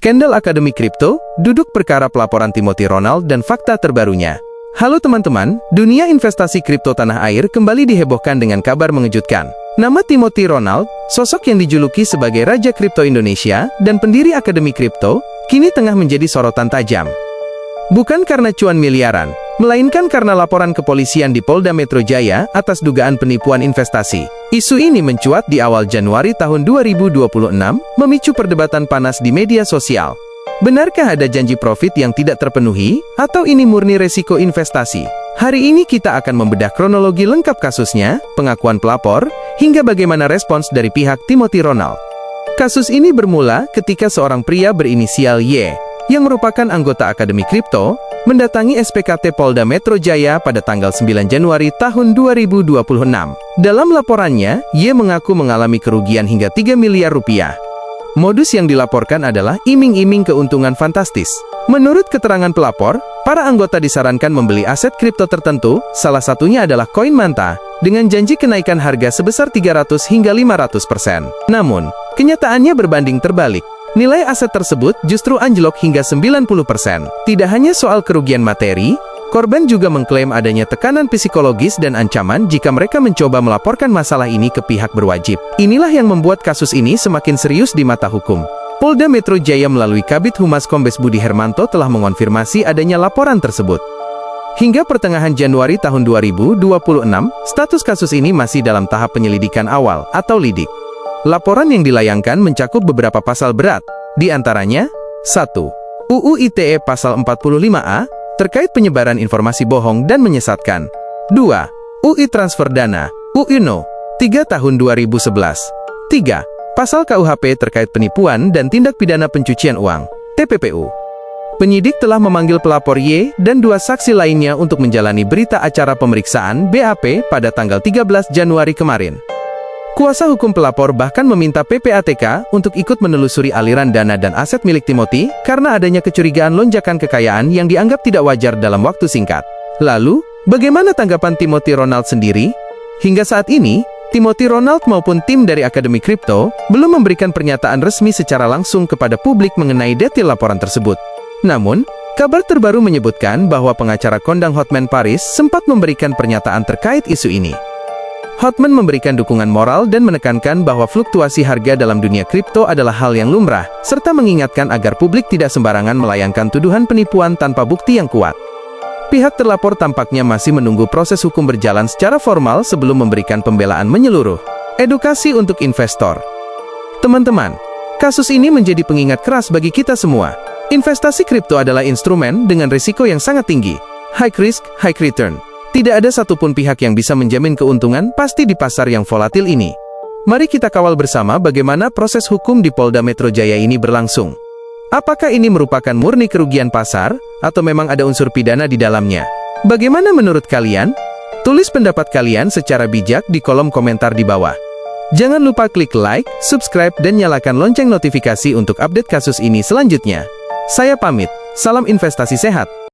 Kendall Academy Crypto, duduk perkara pelaporan Timothy Ronald dan fakta terbarunya. Halo teman-teman, dunia investasi kripto tanah air kembali dihebohkan dengan kabar mengejutkan. Nama Timothy Ronald, sosok yang dijuluki sebagai Raja Kripto Indonesia dan pendiri Akademi Kripto, kini tengah menjadi sorotan tajam. Bukan karena cuan miliaran, melainkan karena laporan kepolisian di Polda Metro Jaya atas dugaan penipuan investasi. Isu ini mencuat di awal Januari tahun 2026, memicu perdebatan panas di media sosial. Benarkah ada janji profit yang tidak terpenuhi, atau ini murni resiko investasi? Hari ini kita akan membedah kronologi lengkap kasusnya, pengakuan pelapor, hingga bagaimana respons dari pihak Timothy Ronald. Kasus ini bermula ketika seorang pria berinisial Y, yang merupakan anggota Akademi Kripto, mendatangi SPKT Polda Metro Jaya pada tanggal 9 Januari tahun 2026. Dalam laporannya, Y mengaku mengalami kerugian hingga 3 miliar rupiah. Modus yang dilaporkan adalah iming-iming keuntungan fantastis. Menurut keterangan pelapor, para anggota disarankan membeli aset kripto tertentu, salah satunya adalah koin Manta, dengan janji kenaikan harga sebesar 300 hingga 500%. Namun, kenyataannya berbanding terbalik. Nilai aset tersebut justru anjlok hingga 90%. Tidak hanya soal kerugian materi, korban juga mengklaim adanya tekanan psikologis dan ancaman jika mereka mencoba melaporkan masalah ini ke pihak berwajib. Inilah yang membuat kasus ini semakin serius di mata hukum. Polda Metro Jaya melalui Kabid Humas Kombes Budi Hermanto telah mengonfirmasi adanya laporan tersebut. Hingga pertengahan Januari tahun 2026, status kasus ini masih dalam tahap penyelidikan awal atau lidik. Laporan yang dilayangkan mencakup beberapa pasal berat, di antaranya 1. UU ITE Pasal 45A, terkait penyebaran informasi bohong dan menyesatkan. 2. UI Transfer Dana, UU No. 3 Tahun 2011. 3. Pasal KUHP terkait penipuan dan tindak pidana pencucian uang, TPPU. Penyidik telah memanggil pelapor Y dan 2 saksi lainnya untuk menjalani berita acara pemeriksaan BAP pada tanggal 13 Januari kemarin. Kuasa hukum pelapor bahkan meminta PPATK untuk ikut menelusuri aliran dana dan aset milik Timothy karena adanya kecurigaan lonjakan kekayaan yang dianggap tidak wajar dalam waktu singkat. Lalu, bagaimana tanggapan Timothy Ronald sendiri? Hingga saat ini, Timothy Ronald maupun tim dari Akademi Kripto belum memberikan pernyataan resmi secara langsung kepada publik mengenai detail laporan tersebut. Namun, kabar terbaru menyebutkan bahwa pengacara kondang Hotman Paris sempat memberikan pernyataan terkait isu ini. Hotman memberikan dukungan moral dan menekankan bahwa fluktuasi harga dalam dunia kripto adalah hal yang lumrah, serta mengingatkan agar publik tidak sembarangan melayangkan tuduhan penipuan tanpa bukti yang kuat. Pihak terlapor tampaknya masih menunggu proses hukum berjalan secara formal sebelum memberikan pembelaan menyeluruh. Edukasi untuk investor. Teman-teman, kasus ini menjadi pengingat keras bagi kita semua. Investasi kripto adalah instrumen dengan risiko yang sangat tinggi. High risk, high return. Tidak ada satupun pihak yang bisa menjamin keuntungan pasti di pasar yang volatil ini. Mari kita kawal bersama bagaimana proses hukum di Polda Metro Jaya ini berlangsung. Apakah ini merupakan murni kerugian pasar, atau memang ada unsur pidana di dalamnya? Bagaimana menurut kalian? Tulis pendapat kalian secara bijak di kolom komentar di bawah. Jangan lupa klik like, subscribe, dan nyalakan lonceng notifikasi untuk update kasus ini selanjutnya. Saya pamit, salam investasi sehat.